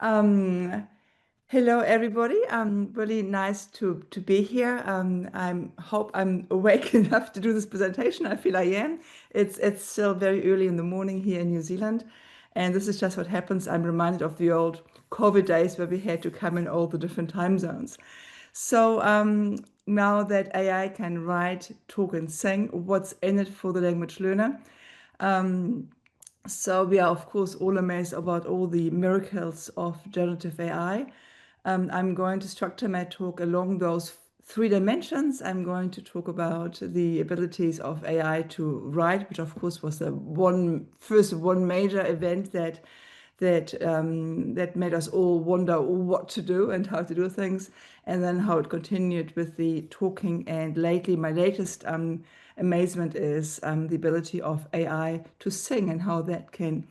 Um, Hello, everybody. Really nice to be here. I hope I'm awake enough to do this presentation. I feel I am. It's still very early in the morning here in New Zealand, and this is just what happens. I'm reminded of the old COVID days where we had to come in all the different time zones. So now that AI can write, talk, and sing, what's in it for the language learner? So we are, of course, all amazed about all the miracles of generative AI. I'm going to structure my talk along those three dimensions. I'm going to talk about the abilities of AI to write, which of course was the first major event that made us all wonder what to do and how to do things, and then how it continued with the talking. And lately, my latest amazement is the ability of AI to sing and how that can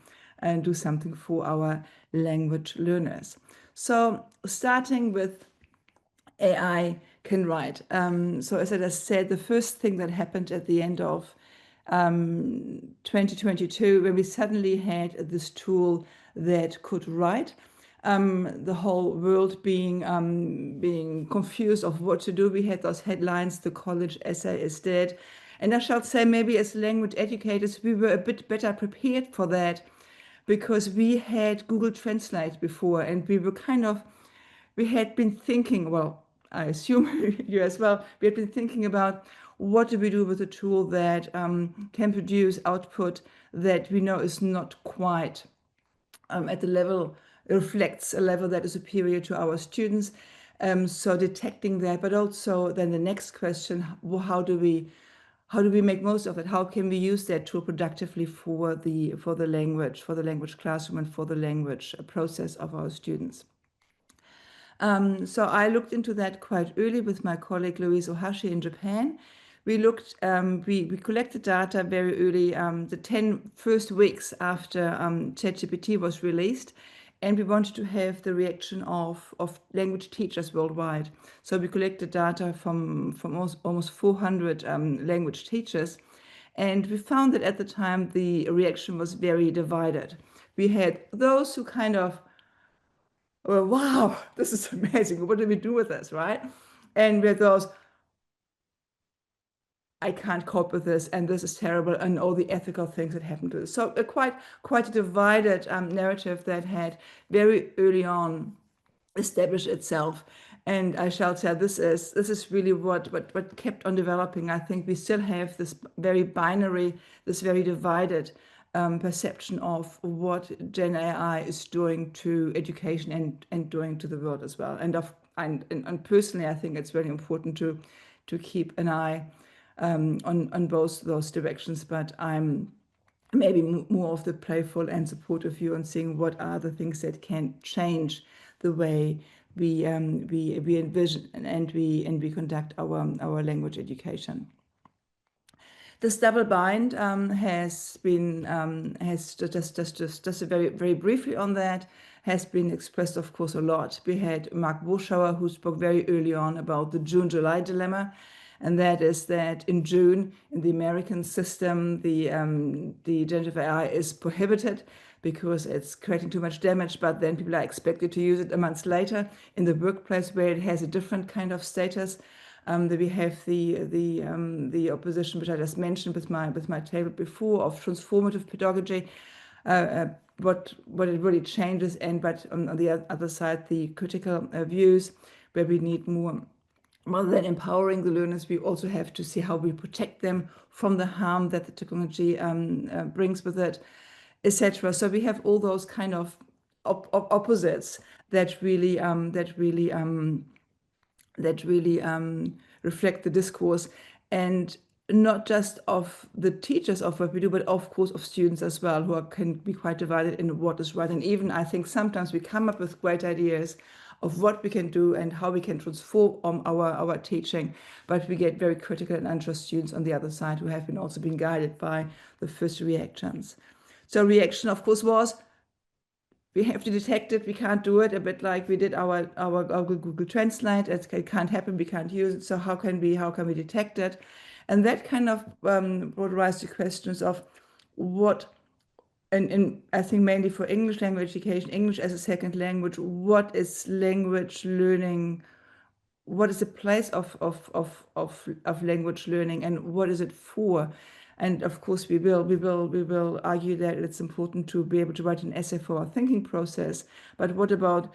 do something for our language learners. So starting with AI can write. So as I just said, the first thing that happened at the end of 2022, when we suddenly had this tool that could write, the whole world being confused of what to do. We had those headlines, the college essay is dead. And I shall say, maybe as language educators, we were a bit better prepared for that because we had Google Translate before, and we had been thinking, well, I assume you as well, we had been thinking about what do we do with a tool that can produce output that we know is not quite at the level, reflects a level that is superior to our students. So detecting that, but also then the next question, how do we make most of it? How can we use that tool productively for the language classroom and for the language process of our students? So I looked into that quite early with my colleague Louise Ohashi in Japan. We collected data very early, the 10 first weeks after ChatGPT was released, and we wanted to have the reaction of language teachers worldwide. So we collected data from almost 400 language teachers, and we found that at the time the reaction was very divided. We had those who kind of, well, wow, this is amazing. What do we do with this, right? And with those, I can't cope with this, and this is terrible, and all the ethical things that happen to this. So quite a divided narrative that had very early on established itself. And I shall say this is really what kept on developing. I think we still have this very binary, this very divided perception of what Gen AI is doing to education and doing to the world as well. And personally, I think it's very important to keep an eye on both those directions. But I'm maybe more of the playful and supportive view on seeing what are the things that can change the way we envision and we conduct our language education. This double bind has just very briefly on that, has been expressed, of course, a lot. We had Mark Warschauer, who spoke very early on about the June-July dilemma, and that is that in June, in the American system, the generative AI is prohibited because it's creating too much damage, but then people are expected to use it a month later in the workplace where it has a different kind of status. That we have the opposition, which I just mentioned with my table before, of transformative pedagogy, what it really changes, but on the other side, the critical views where we need more. Rather than empowering the learners, we also have to see how we protect them from the harm that the technology brings with it, etc. So we have all those kind of opposites that really reflect the discourse, and not just of the teachers of what we do, but of course of students as well, can be quite divided in what is right. And even I think sometimes we come up with great ideas of what we can do and how we can transform our teaching, but we get very critical and anxious students on the other side who have also been guided by the first reactions. So reaction, of course, was we have to detect it. We can't do it. A bit like we did our Google Translate. It can't happen. We can't use it. So how can we detect it? And that kind of brought rise to questions of what and I think mainly for English language education, English as a second language, what is language learning? What is the place of language learning, and what is it for? And of course, we will argue that it's important to be able to write an essay for our thinking process. But what about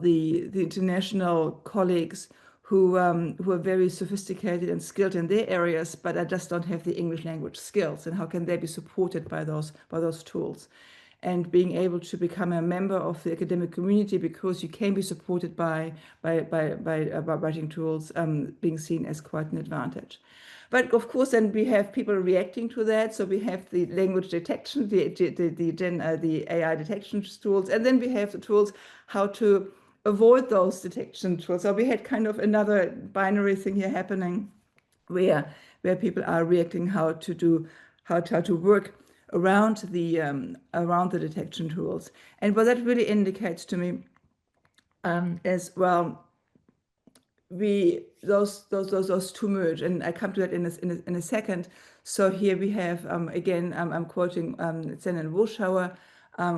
the international colleagues who are very sophisticated and skilled in their areas, but I just don't have the English language skills, and how can they be supported by those tools? And being able to become a member of the academic community, because you can be supported by writing tools, being seen as quite an advantage. But of course, then we have people reacting to that. So we have the language detection, the AI detection tools, and then we have the tools how to avoid those detection tools. So we had kind of another binary thing here happening, where people are reacting how to work around the detection tools. And what that really indicates to me, is, well, those two merge, and I come to that in a second. So here we have, again, I'm quoting Zen and Warschauer,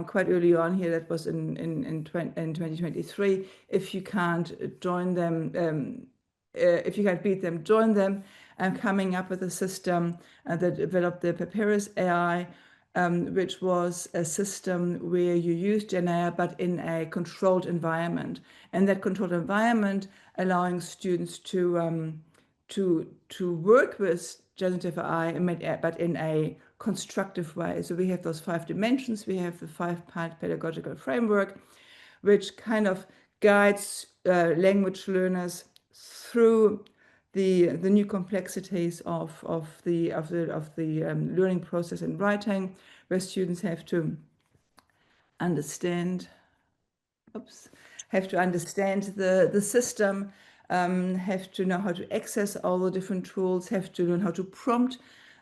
quite early on here. That was in 2023. If you can't join them, if you can't beat them, join them. I'm coming up with a system that developed the Papyrus AI, which was a system where you use Gen AI, but in a controlled environment. And that controlled environment allowing students to work with generative AI, but in a constructive way. So we have those 5 dimensions. We have the 5-part pedagogical framework, which kind of guides language learners through the new complexities of the learning process in writing, where students have to understand, the system, have to know how to access all the different tools, have to learn how to prompt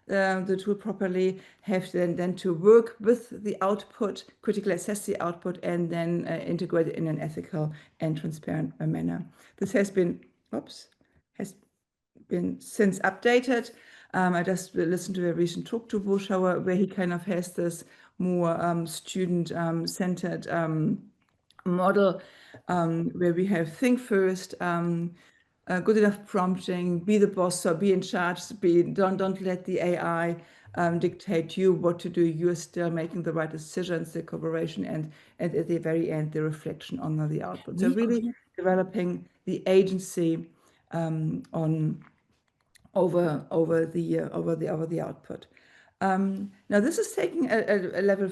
the tool properly, have then to work with the output, critically assess the output, and then integrate it in an ethical and transparent manner. This has been since updated. I just listened to a recent talk to Warschauer, where he kind of has this more student-centered model, where we have think first, good enough prompting, be the boss, so be in charge, don't let the AI dictate you what to do. You're still making the right decisions, the cooperation, and at the very end, the reflection on the output. So really developing the agency over the output. Now this is taking a level,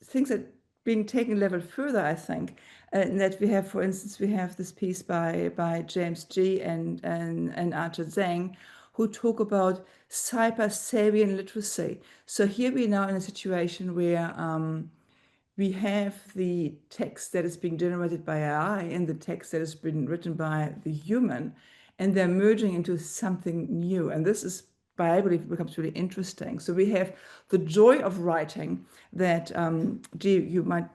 things that being taken a level further, I think, and that we have, for instance, we have this piece by James G. and Archer Zhang, who talk about cyber-Sabian literacy. So here we are now in a situation where we have the text that is being generated by AI and the text that has been written by the human, and they're merging into something new. And this is, I believe, becomes really interesting. So we have the joy of writing that you might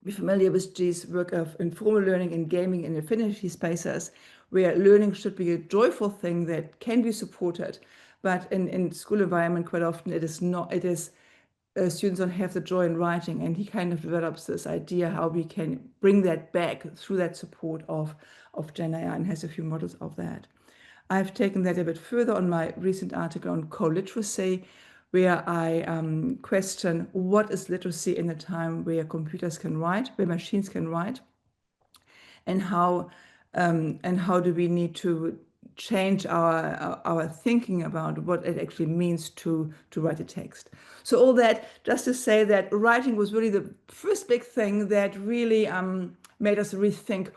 be familiar with G's work of informal learning and gaming in affinity spaces, where learning should be a joyful thing that can be supported. But in school environment, quite often it is not. It is students don't have the joy in writing, and he kind of develops this idea how we can bring that back through that support of Gen AI, and has a few models of that. I've taken that a bit further on my recent article on co-literacy, where I question what is literacy in a time where computers can write, where machines can write, and how do we need to change our thinking about what it actually means to write a text. So all that just to say that writing was really the first big thing that really made us rethink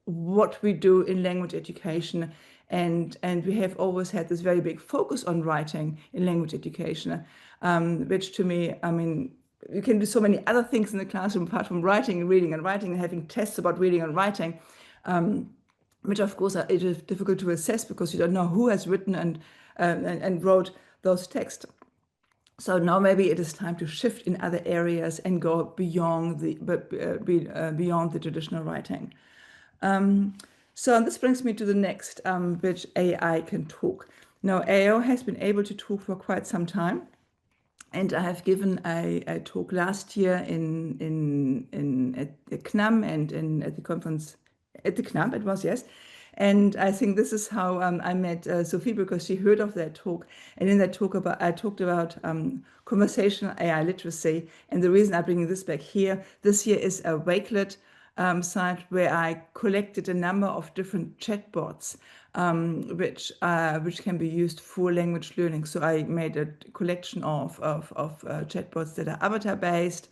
what we do in language education. And we have always had this very big focus on writing in language education, which to me, I mean, you can do so many other things in the classroom apart from writing, reading and writing, and having tests about reading and writing, which of course it is difficult to assess because you don't know who has written and wrote those texts. So now maybe it is time to shift in other areas and go beyond the traditional writing. So this brings me to the next, which AI can talk. Now, AI has been able to talk for quite some time. And I have given a talk last year at CNAM and at the conference at the CNAM, it was, yes. And I think this is how I met Sophie, because she heard of that talk. And in that talk, I talked about conversational AI literacy. And the reason I'm bringing this back here, this year is a Wakelet site where I collected a number of different chatbots which can be used for language learning. So I made a collection of chatbots that are avatar-based,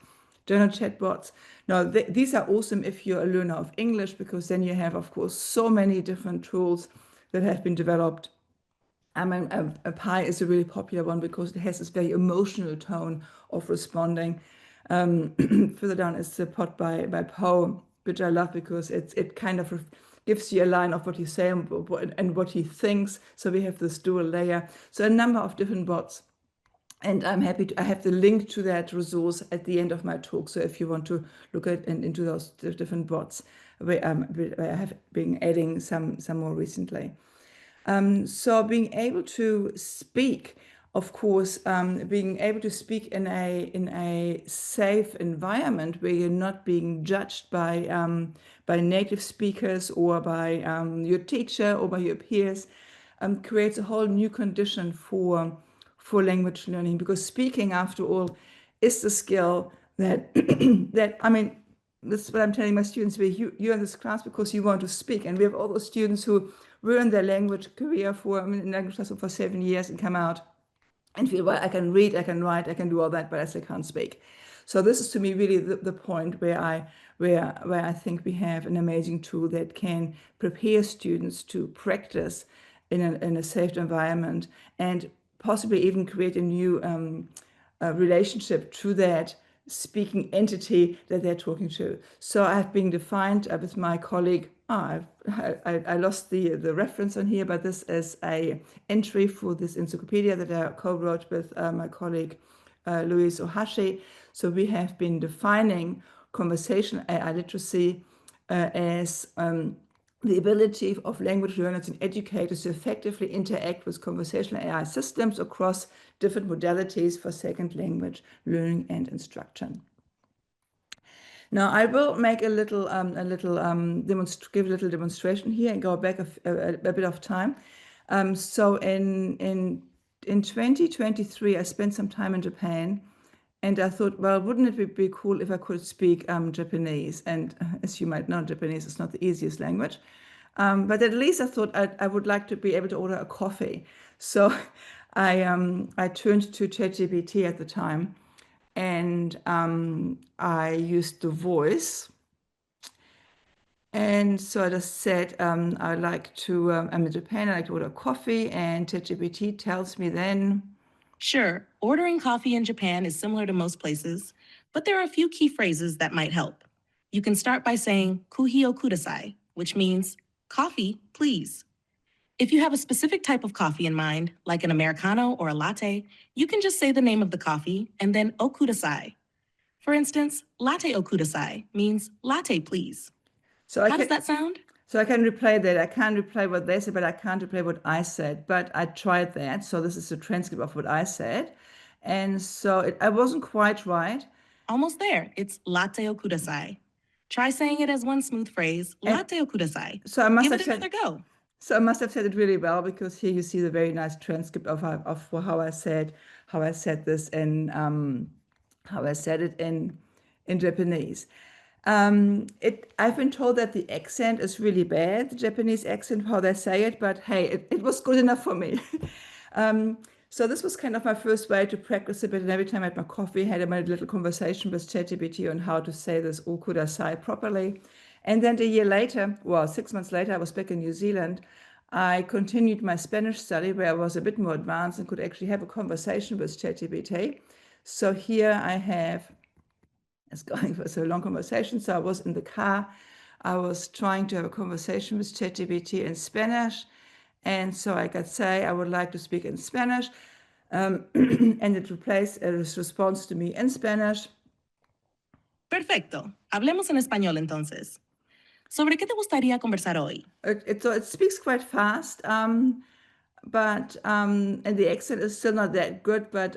journal chatbots. Now, these are awesome if you're a learner of English, because then you have, of course, so many different tools that have been developed. I mean, a Pi is a really popular one because it has this very emotional tone of responding. Further down is the pod by Poe, which I love because it kind of gives you a line of what he's saying and what he thinks. So we have this dual layer. So a number of different bots. And I'm happy I have the link to that resource at the end of my talk. So if you want to look at and into those different bots, where I have been adding some more recently. So being able to speak, of course, being able to speak in a safe environment where you're not being judged by native speakers or by your teacher or by your peers, creates a whole new condition for language learning, because speaking, after all, is the skill that that I mean. This is what I'm telling my students. You're in this class because you want to speak, and we have all those students who were in their language career in language class for 7 years and come out and feel, well, I can read, I can write, I can do all that, but I still can't speak. So this is to me really the point where I think we have an amazing tool that can prepare students to practice in a safe environment, and possibly even create a new relationship to that speaking entity that they're talking to. So I've been defined with my colleague. I lost the reference on here, but this is a entry for this encyclopedia that I co-wrote with my colleague Louise Ohashi. So we have been defining conversational AI literacy as the ability of language learners and educators to effectively interact with conversational AI systems across different modalities for second language learning and instruction. Now, I will make give a little demonstration here and go back a bit of time. So in 2023, I spent some time in Japan, and I thought, well, wouldn't it be cool if I could speak Japanese? And as you might know, Japanese is not the easiest language. But at least I thought I would like to be able to order a coffee. So I turned to ChatGPT at the time, and I used the voice. And so I just said, I'd like to, I'm in Japan, I'd like to order coffee. And ChatGPT tells me then, sure, ordering coffee in Japan is similar to most places, but there are a few key phrases that might help. You can start by saying kuhi o kudasai, which means coffee, please. If you have a specific type of coffee in mind, like an Americano or a latte, you can just say the name of the coffee and then o kudasai. For instance, latte o kudasai means latte, please. So How does that sound? So I can replay that. I can't replay what they said, but I can't replay what I said. But I tried that. So this is a transcript of what I said. And so I wasn't quite right. Almost there. It's latte o kudasai. Try saying it as one smooth phrase, latte o kudasai. So I must Give have it said, another go. So I must have said it really well, because here you see the very nice transcript of how I said this and how I said it in Japanese. I've been told that the accent is really bad, the Japanese accent, how they say it, but hey, it was good enough for me. So this was kind of my first way to practice a bit, and every time I had my coffee, I had my little conversation with ChatGPT on how to say this okudasai properly. And then a year later, well, 6 months later, I was back in New Zealand. I continued my Spanish study, where I was a bit more advanced and could actually have a conversation with ChatGPT. So here I have, it's going for so long conversation. So I was in the car. I was trying to have a conversation with ChatGPT in Spanish. And so I could say, I would like to speak in Spanish. And it responds to me in Spanish. Perfecto. Hablemos en español entonces. ¿Sobre qué te gustaría conversar hoy? So it speaks quite fast. and the accent is still not that good, but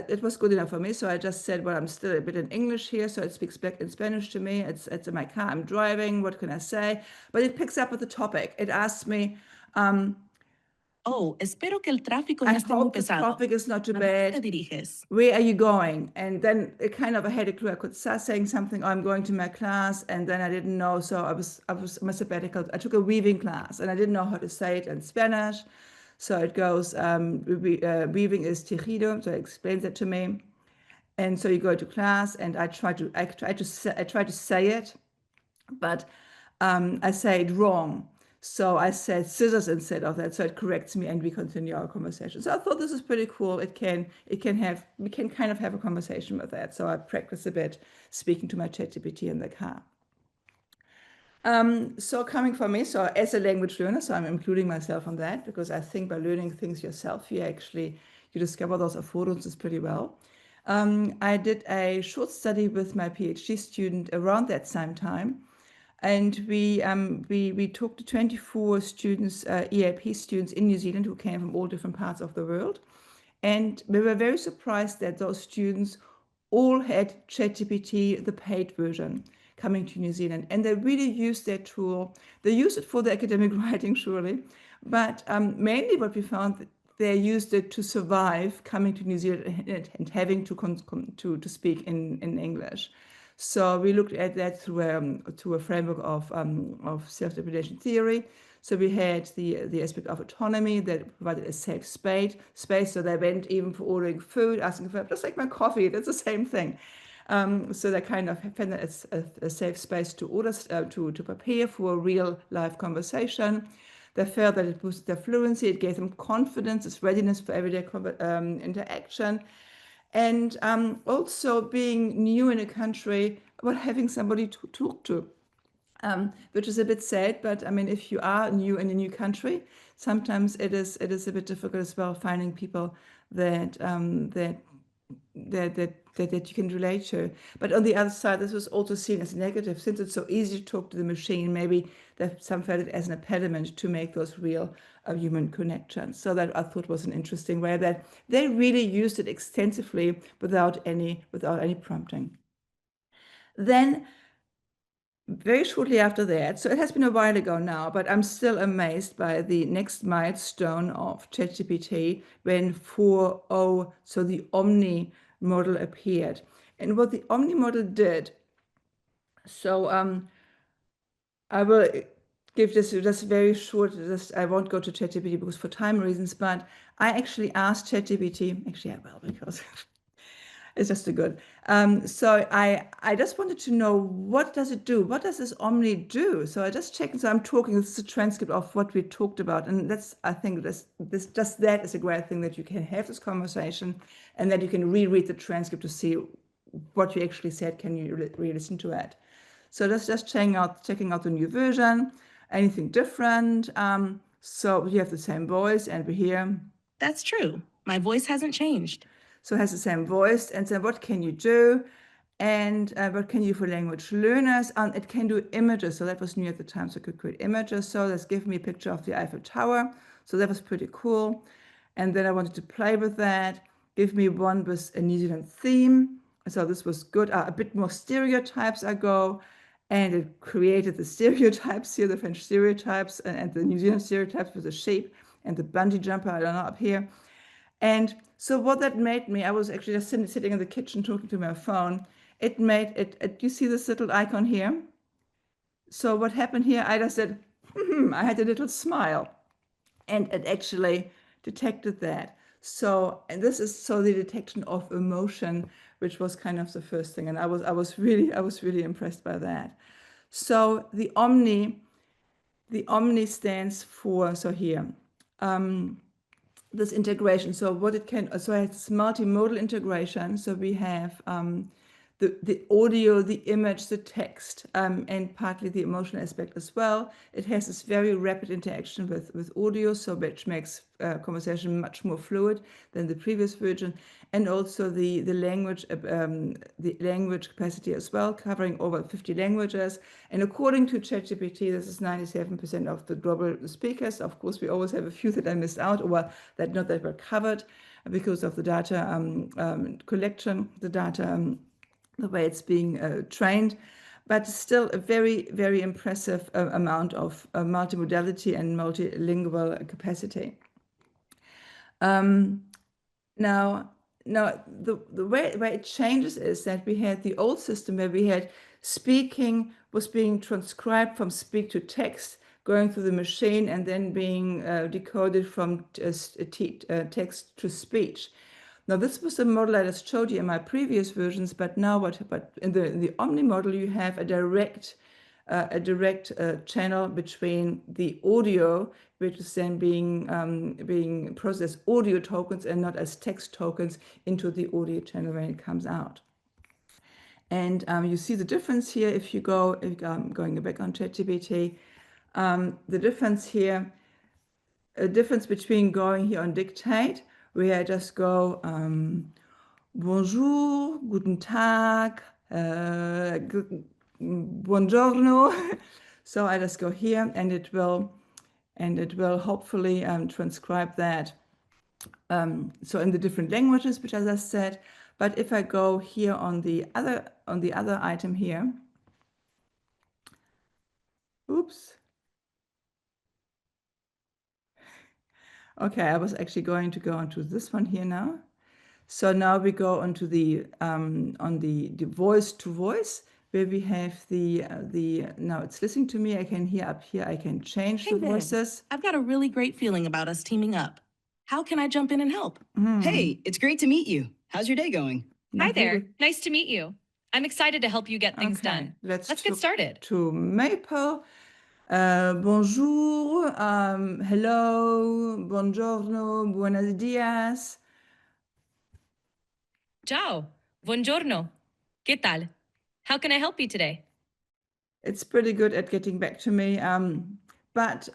it was good enough for me. So I just said, well, I'm still a bit in English here, so it speaks back in Spanish to me. It's in my car, I'm driving, what can I say? But it picks up with the topic. It asks me, Oh, espero que el tráfico I no esté muy hope the pesado. traffic is not too ¿A dónde te bad. diriges? Where are you going? And then it kind of, I had a clue. I could start saying something, oh, I'm going to my class, and then I didn't know. So I was my sabbatical. I took a weaving class, and I didn't know how to say it in Spanish. So it goes, weaving is tejido. So it explains it to me. And so you go to class, and I try to say it, but I say it wrong. So I said scissors instead of that. So it corrects me, and we continue our conversation. So I thought this is pretty cool. We can kind of have a conversation with that. So I practice a bit speaking to my ChatGPT in the car. So coming from me, so as a language learner, so I'm including myself on that because I think by learning things yourself, you discover those affordances pretty well. I did a short study with my PhD student around that same time, and we talked to 24 students, EAP students in New Zealand who came from all different parts of the world. And we were very surprised that those students all had ChatGPT, the paid version, coming to New Zealand. And they really used that tool. They used it for the academic writing, surely. But mainly what we found, they used it to survive coming to New Zealand and having to speak in English. So we looked at that through a framework of self-determination theory. So we had the aspect of autonomy that provided a safe space. So they went even for ordering food, asking for just like my coffee. That's the same thing. So they kind of found that a safe space to order to prepare for a real life conversation. They felt that it boosted their fluency. It gave them confidence, its readiness for everyday interaction. And also being new in a country, about having somebody to talk to, which is a bit sad. But I mean, if you are new in a new country, sometimes it is a bit difficult as well finding people that that you can relate to. But on the other side, this was also seen as negative since it's so easy to talk to the machine. Maybe that some felt it as an impediment to make those real human connections. So that I thought was an interesting way that they really used it extensively without any prompting. Then very shortly after that, so it has been a while ago now, but I'm still amazed by the next milestone of ChatGPT when 4.0, so the Omni model appeared. And what the Omni model did, so I will give this just very short, I won't go to ChatGPT because for time reasons, but I actually asked ChatGPT, actually I will because it's just a good. So I just wanted to know, what does it do? What does this Omni do? So I just checked. So I'm talking. This is a transcript of what we talked about, and I think this just that is a great thing that you can have this conversation, and that you can reread the transcript to see what you actually said. Can you re-listen to it? So that's just checking out the new version. Anything different? So you have the same voice, and we hear. That's true. My voice hasn't changed. So it has the same voice, and then what can you do? And what can you do for language learners? It can do images. So that was new at the time. So it could create images. So let's give me a picture of the Eiffel Tower. So that was pretty cool. And then I wanted to play with that. Give me one with a New Zealand theme. So this was good. A bit more stereotypes I go. And it created the stereotypes here, the French stereotypes and the New Zealand stereotypes with the shape and the bungee jumper, I don't know, up here. And so what that made me, I was actually just sitting in the kitchen talking to my phone. It made it, you see this little icon here? So what happened here, I just said, I had a little smile, and it actually detected that. So, and this is so the detection of emotion, which was kind of the first thing. And I was really impressed by that. So the Omni stands for, so here, this integration. So what it can, so it's multimodal integration. So we have the audio, the image, the text, and partly the emotional aspect as well. It has this very rapid interaction with audio, so which makes conversation much more fluid than the previous version, and also the language capacity as well, covering over 50 languages. And according to ChatGPT, this is 97% of the global speakers. Of course, we always have a few that I missed out or that not that were covered because of the data collection, the data the way it's being trained, but still a very, very impressive amount of multimodality and multilingual capacity. Now, the way it changes is that we had the old system where we had speaking was being transcribed from speak to text, going through the machine, and then being decoded from text to speech. Now, this was the model I just showed you in my previous versions, but now but in the Omni model, you have a direct channel between the audio, which is then being processed audio tokens and not as text tokens into the audio channel when it comes out. And you see the difference here if you go, going back on ChatGPT, the difference here, a difference between going here on dictate, where I just go, bonjour, guten Tag, buongiorno. So I just go here and it will hopefully transcribe that. So in the different languages, which as I said, but if I go here on the other item here, oops. Okay, I was actually going to go onto this one here now. So now we go onto the on the voice to voice, where we have now it's listening to me. I can hear up here. I can change the voices. I've got a really great feeling about us teaming up. How can I jump in and help? Hey, it's great to meet you. How's your day going? Hi there. Nice to meet you. I'm excited to help you get things done. Let's get started. To Maple. Bonjour, hello, buongiorno, buenos dias. Ciao, buongiorno. ¿Qué tal? How can I help you today? It's pretty good at getting back to me, but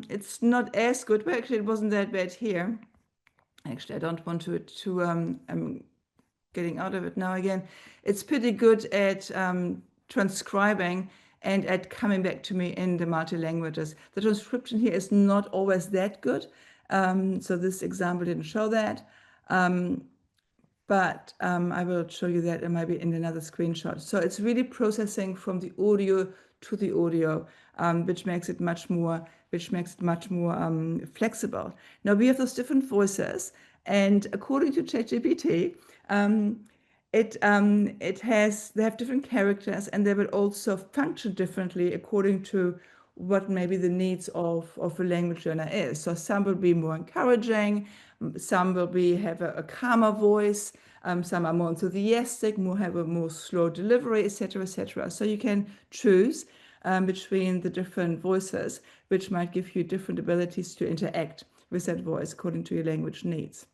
it's not as good. Well, actually, it wasn't that bad here. Actually, I don't want to I'm getting out of it now again. It's pretty good at transcribing and at coming back to me in the multi-languages. The transcription here is not always that good. So this example didn't show that. But I will show you that maybe in another screenshot. So it's really processing from the audio to the audio, which makes it much more flexible. Now we have those different voices, and according to ChatGPT, they have different characters, and they will also function differently according to what maybe the needs of a language learner is. So some will be more encouraging, some will have a calmer voice, some are more enthusiastic, have a more slow delivery, etc., etc. So you can choose between the different voices, which might give you different abilities to interact with that voice according to your language needs.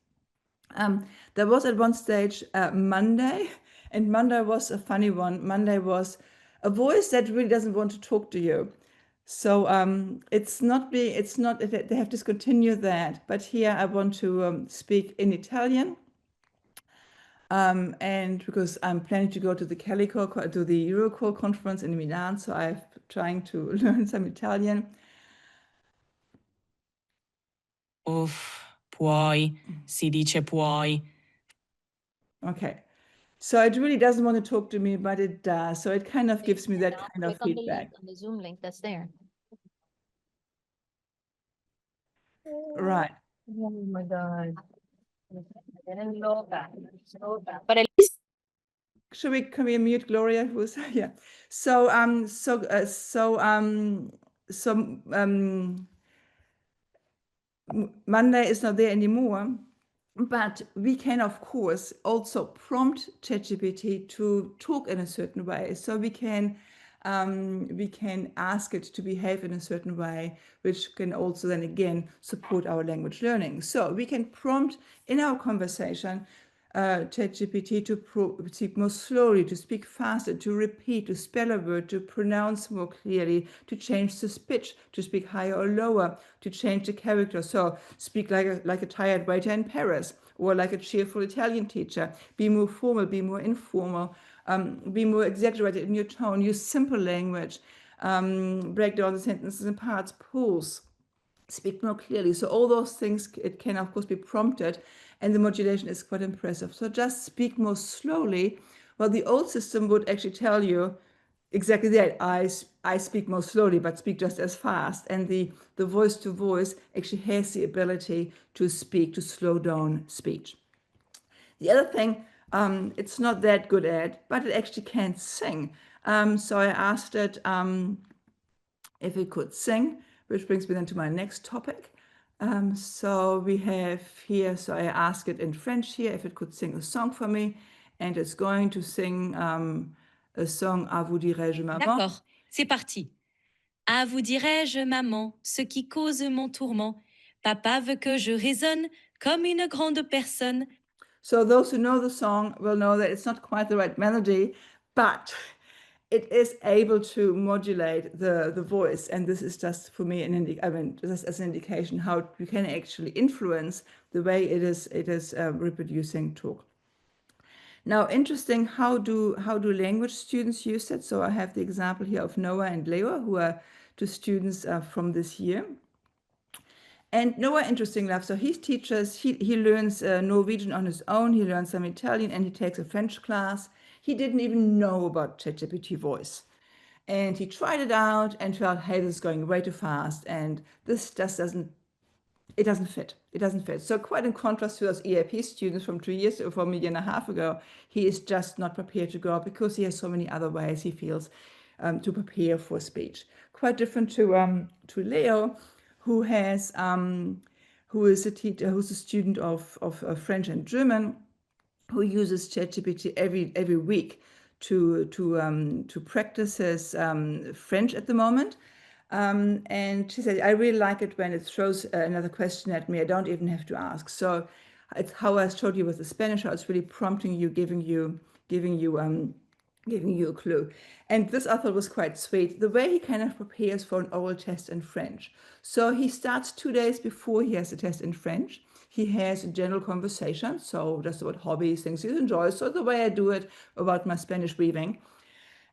There was at one stage Monday, and Monday was a funny one. Monday was a voice that really doesn't want to talk to you. So they have discontinued that. But here I want to speak in Italian. And because I'm planning to go to the Eurocall conference in Milan, so I'm trying to learn some Italian. Puoi, si dice puoi. Okay. So it really doesn't want to talk to me, but it does. So it kind of gives me that kind of feedback. On the Zoom link that's there. Right. Oh my God. But at least Can we mute Gloria? Who's yeah. So Monday is not there anymore, but we can of course also prompt ChatGPT to talk in a certain way. So we can ask it to behave in a certain way, which can also then again support our language learning. So we can prompt in our conversation ChatGPT to speak more slowly, to speak faster, to repeat, to spell a word, to pronounce more clearly, to change the pitch, to speak higher or lower, to change the character. So speak like a tired waiter in Paris, or like a cheerful Italian teacher. Be more formal, be more informal, be more exaggerated in your tone, use simple language, break down the sentences in parts, pause, speak more clearly. So all those things, it can of course be prompted, and the modulation is quite impressive. So just speak more slowly. Well, the old system would actually tell you exactly that. I speak more slowly, but speak just as fast. And the voice to voice actually has the ability to speak, to slow down speech. The other thing, it's not that good at, but it actually can sing. So I asked it if it could sing, which brings me then to my next topic. So we have here, so I asked it in French here if it could sing a song for me, and it's going to sing a song, À vous dirai-je maman. D'accord, c'est parti. À vous dirai-je, maman, ce qui cause mon tourment. Papa veut que je raisonne comme une grande personne. So those who know the song will know that it's not quite the right melody, but it is able to modulate the voice. And this is just for me just as an indication how you can actually influence the way it is reproducing talk. Now, interesting, how do language students use it? So I have the example here of Noah and Leo, who are two students from this year. And Noah, interesting enough, so he learns Norwegian on his own, he learns some Italian, and he takes a French class. He didn't even know about ChatGPT voice. And he tried it out and felt, hey, this is going way too fast, and this just doesn't fit. It doesn't fit. So quite in contrast to those EAP students from 2 years or from a year and a half ago, he is just not prepared to go because he has so many other ways he feels to prepare for speech. Quite different to Leo, who is a teacher, who's a student of French and German, who uses ChatGPT every week to practice his French at the moment. And she said, I really like it when it throws another question at me. I don't even have to ask. So it's how I showed you with the Spanish, how it's really prompting you, giving you a clue. And this I thought was quite sweet, the way he kind of prepares for an oral test in French. So he starts 2 days before he has the test in French. He has a general conversation, so just about hobbies, things he enjoys. So the way I do it about my Spanish weaving.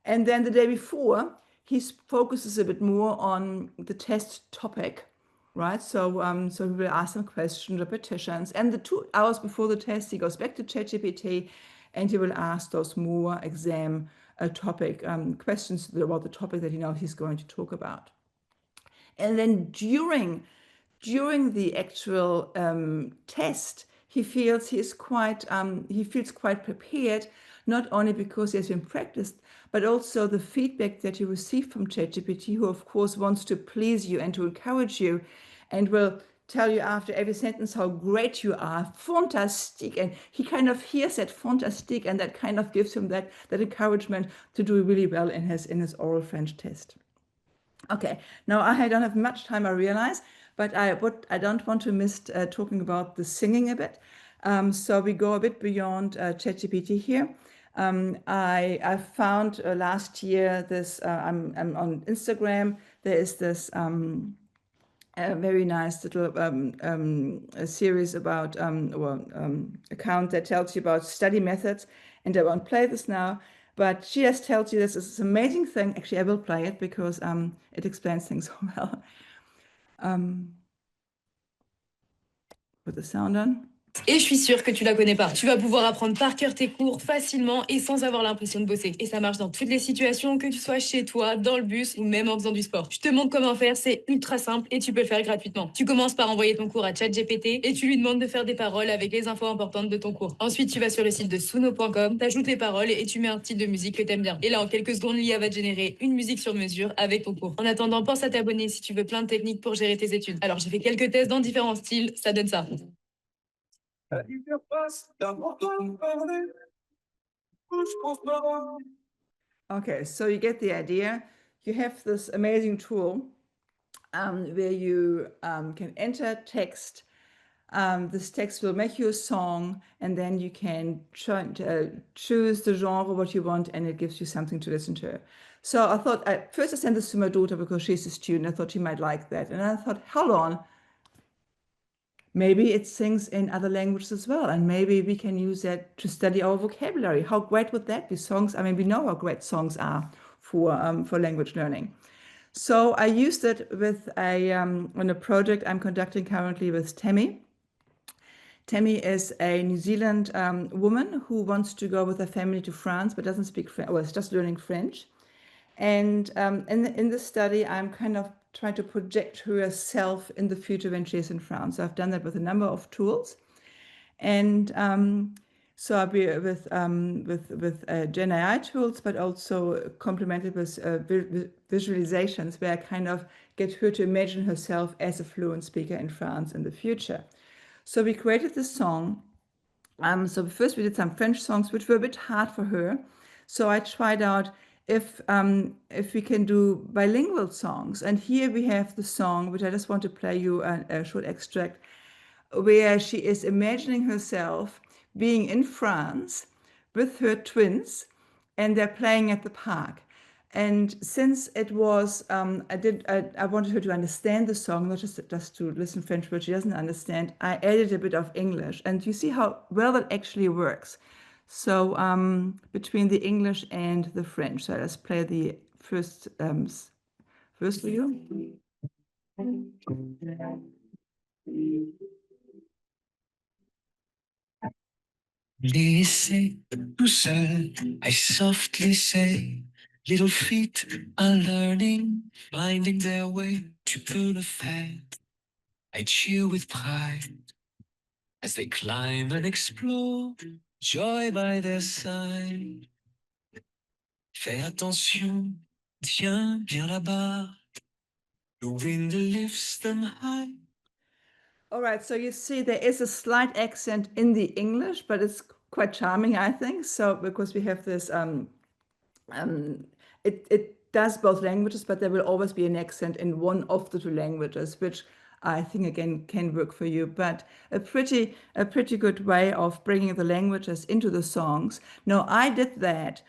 And then the day before, he focuses a bit more on the test topic, right? So he will ask some questions, repetitions. And the 2 hours before the test, he goes back to ChatGPT and he will ask those more exam topic questions about the topic that he knows he's going to talk about. And then during the actual test, he feels quite prepared, not only because he has been practiced, but also the feedback that you receive from ChatGPT, who of course wants to please you and to encourage you, and will tell you after every sentence how great you are, fantastic, and he kind of hears that fantastic, and that kind of gives him that encouragement to do really well in his oral French test. Okay, now I don't have much time, I realize, but I don't want to miss talking about the singing a bit. So we go a bit beyond ChatGPT here. I found last year this, I'm on Instagram, there is this a very nice little a series about, account that tells you about study methods, and I won't play this now, but she just tells you this is an amazing thing. Actually, I will play it because it explains things so well. Put the sound on. Et je suis sûre que tu la connais pas. Tu vas pouvoir apprendre par cœur tes cours facilement et sans avoir l'impression de bosser. Et ça marche dans toutes les situations, que tu sois chez toi, dans le bus ou même en faisant du sport. Je te montre comment faire, c'est ultra simple et tu peux le faire gratuitement. Tu commences par envoyer ton cours à ChatGPT et tu lui demandes de faire des paroles avec les infos importantes de ton cours. Ensuite, tu vas sur le site de suno.com, t'ajoutes les paroles et tu mets un style de musique que t'aimes bien. Et là, en quelques secondes, l'IA va te générer une musique sur mesure avec ton cours. En attendant, pense à t'abonner si tu veux plein de techniques pour gérer tes études. Alors, j'ai fait quelques tests dans différents styles, ça donne ça. Okay, so you get the idea. You have this amazing tool where you can enter text this text will make you a song, and then you can choose the genre, what you want, and it gives you something to listen to. So I thought, first I sent this to my daughter because she's a student. I thought she might like that. And I thought, hold on, maybe it sings in other languages as well. And maybe we can use that to study our vocabulary. How great would that be? Songs, I mean, we know how great songs are for language learning. So I used it with on a project I'm conducting currently with Tammy. Tammy is a New Zealand woman who wants to go with her family to France, but doesn't speak French, or is just learning French. And in this study, I'm kind of trying to project herself in the future when she's in France. So I've done that with a number of tools. And so I'll be with Gen AI tools, but also complemented with visualizations where I kind of get her to imagine herself as a fluent speaker in France in the future. So we created this song. So first we did some French songs, which were a bit hard for her. So I tried out if we can do bilingual songs. And here we have the song, which I just want to play you a short extract, where she is imagining herself being in France with her twins, and they're playing at the park. And since it was, I wanted her to understand the song, not just to listen French, but she doesn't understand. I added a bit of English, and you see how well that actually works. So between the English and the French. So let's play the first video. Laissé tout seul, I softly say, little feet are learning, finding their way to pull a fête. I cheer with pride as they climb and explore, joy by their side. Fais attention, tiens bien là-bas, the wind lifts them high. All right, so you see there is a slight accent in the English, but it's quite charming, I think. So because we have this, it does both languages, but there will always be an accent in one of the two languages, which I think again can work for you. But a pretty good way of bringing the languages into the songs. Now I did that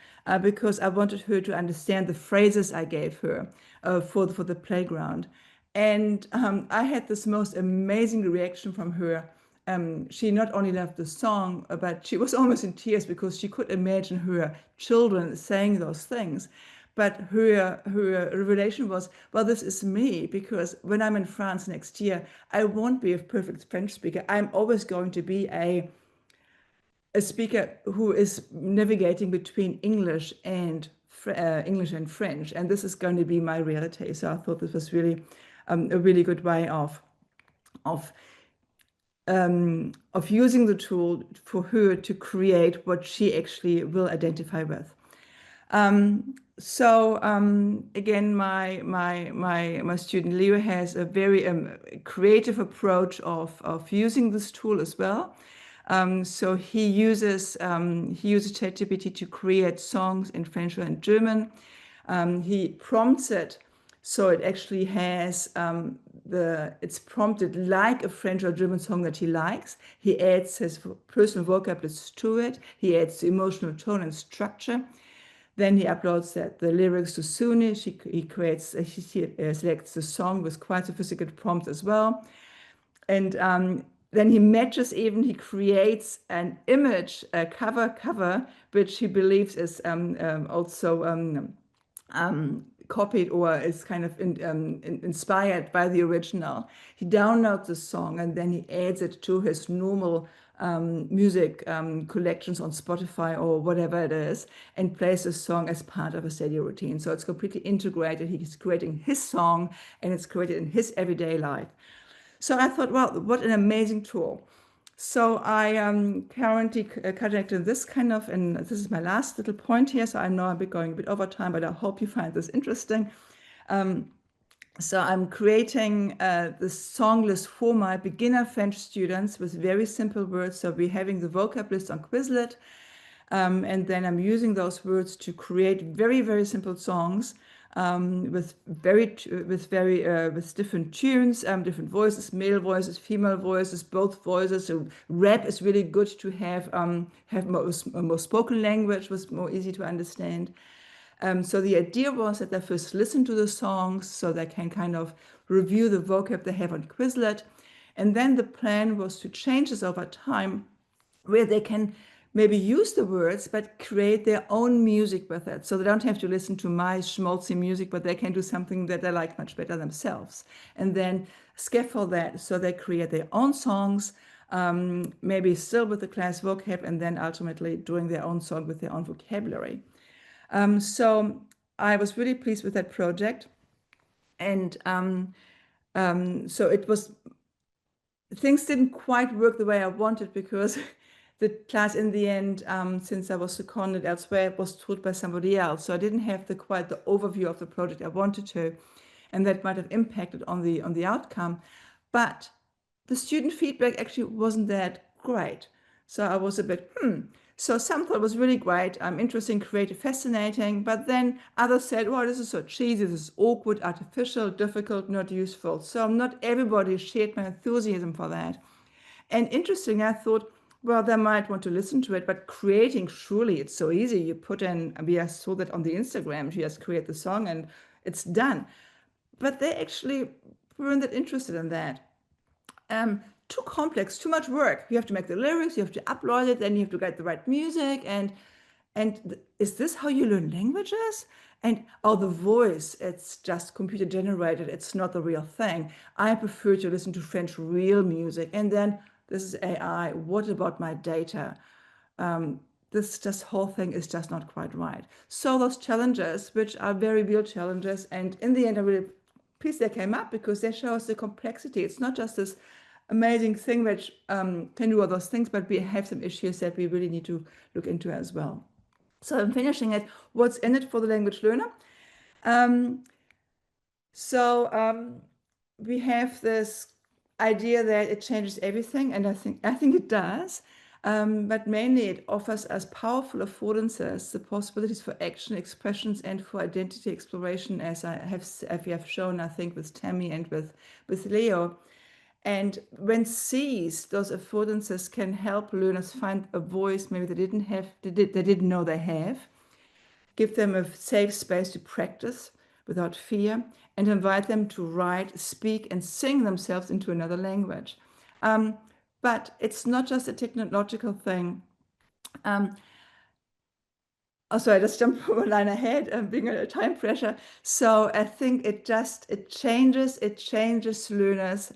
because I wanted her to understand the phrases I gave her for the playground. And I had this most amazing reaction from her. She not only loved the song, but she was almost in tears because she could imagine her children saying those things. But her revelation was, well, this is me, because when I'm in France next year, I won't be a perfect French speaker. I'm always going to be a speaker who is navigating between English and French, and this is going to be my reality. So I thought this was really a really good way of using the tool for her to create what she actually will identify with. So again, my student Leo has a very creative approach of using this tool as well. So he uses ChatGPT to create songs in French and German. He prompts it so it actually has it's prompted like a French or German song that he likes. He adds his personal vocabularies to it. He adds the emotional tone and structure. Then he uploads the lyrics to Soonish. He selects the song with quite sophisticated prompt as well. And then he creates an image, a cover, which he believes is also copied or is kind of inspired by the original. He downloads the song and then he adds it to his normal music collections on Spotify or whatever it is, and plays the song as part of a daily routine. So it's completely integrated. He's creating his song and it's created in his everyday life. So I thought, well, what an amazing tool. So I am currently conducting this kind of, and this is my last little point here. So I know I'm going a bit over time, but I hope you find this interesting. So I'm creating this song list for my beginner French students with very simple words. So we're having the vocab list on Quizlet. And then I'm using those words to create very, very simple songs with different tunes, different voices, male voices, female voices, both voices. So rap is really good to have more spoken language, was more easy to understand. So the idea was that they first listen to the songs so they can kind of review the vocab they have on Quizlet. And then the plan was to change this over time, where they can maybe use the words, but create their own music with it. So they don't have to listen to my schmaltzy music, but they can do something that they like much better themselves. And then scaffold that so they create their own songs, maybe still with the class vocab, and then ultimately doing their own song with their own vocabulary. So I was really pleased with that project. And so it was, things didn't quite work the way I wanted, because the class in the end, since I was seconded elsewhere, was taught by somebody else. So I didn't have quite the overview of the project I wanted to, and that might have impacted on the outcome. But the student feedback actually wasn't that great. So I was a bit, So some thought it was really great, interesting, creative, fascinating. But then others said, well, this is so cheesy, this is awkward, artificial, difficult, not useful. So not everybody shared my enthusiasm for that. And interesting, I thought, well, they might want to listen to it, but creating, surely it's so easy. You put in, we saw that on the Instagram, you just create the song and it's done. But they actually weren't that interested in that. Too complex, too much work. You have to make the lyrics, you have to upload it, then you have to get the right music. And is this how you learn languages? And the voice, it's just computer generated. It's not the real thing. I prefer to listen to French real music. And then this is AI. What about my data? This whole thing is just not quite right. So those challenges, which are very real challenges, and in the end, I'm really pleased they came up, because they show us the complexity. It's not just this amazing thing which can do all those things, but we have some issues that we really need to look into as well. So I'm finishing it. What's in it for the language learner? We have this idea that it changes everything, and I think it does. But mainly it offers us powerful affordances, the possibilities for action, expressions, and for identity exploration, as we have shown, I think, with Tammy and with Leo. And when seized, those affordances can help learners find a voice maybe they didn't know they have, give them a safe space to practice without fear, and invite them to write, speak, and sing themselves into another language. But it's not just a technological thing. Sorry, I just jumped one line ahead, being a time pressure. So I think it changes learners,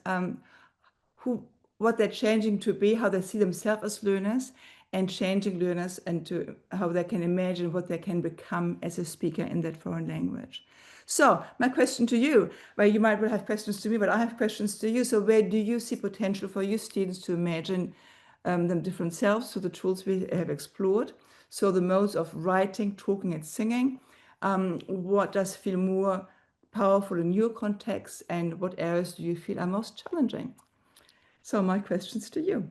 what they're changing to be, how they see themselves as learners, and changing learners into how they can imagine what they can become as a speaker in that foreign language. So my question to you, well, you might well have questions to me, but I have questions to you. So where do you see potential for your students to imagine them different selves through the tools we have explored? So the modes of writing, talking, and singing. What does feel more powerful in your context, and what areas do you feel are most challenging? So my questions to you.